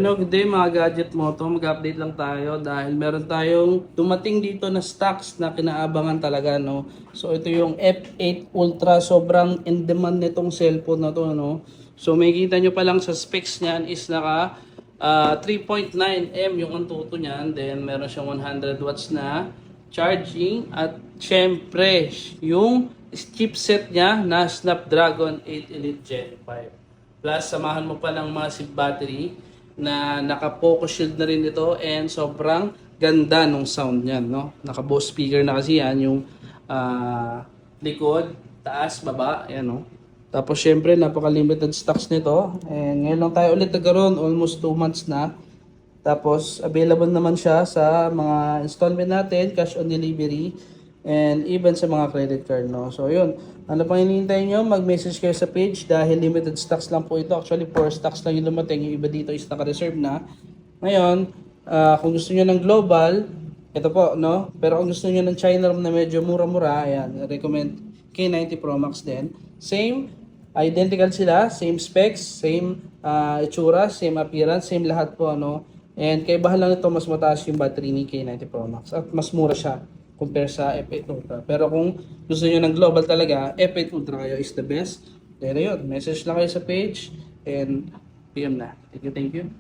Good day mga gadget mo to, mag-update lang tayo dahil meron tayong dumating dito na stocks na kinaabangan talaga, no. So ito yung F8 Ultra, sobrang in demand nitong cellphone na to, no. So makikita nyo pa lang sa specs niyan is naka 3.9M yung antuto niyan, then meron siyang 100 watts na charging at syempre yung chipset niya na Snapdragon 8 Elite Gen 5. Plus samahan mo pa ng massive battery na naka-focus shield na rin ito and sobrang ganda nung sound niyan, no? Naka-Bose speaker na kasi yan, yung likod, taas, baba, ayan, no? Tapos syempre napaka-limited stocks nito and ngayon lang tayo ulit nagkaroon, almost 2 months na. Tapos available naman siya sa mga installment natin, cash on delivery, and even sa mga credit card, no? So yun, ano pang hinihintay nyo? Mag-message kayo sa page dahil limited stocks lang po ito. Actually 4 stocks lang yung lumating, yung iba dito is naka-reserve na. Ngayon, kung gusto nyo ng global, ito po, no? Pero kung gusto nyo ng China ROM na medyo mura-mura, ayan, recommend K90 Pro Max din. Same, identical sila, same specs, same itsura, same appearance, same lahat po, no? And kaibahan lang ito, mas mataas yung battery ni K90 Pro Max at mas mura siya compare sa F8 Ultra. Pero kung gusto niyo ng global talaga, F8 Ultra kayo is the best. Then ayun, message lang kayo sa page and PM na. Thank you, thank you.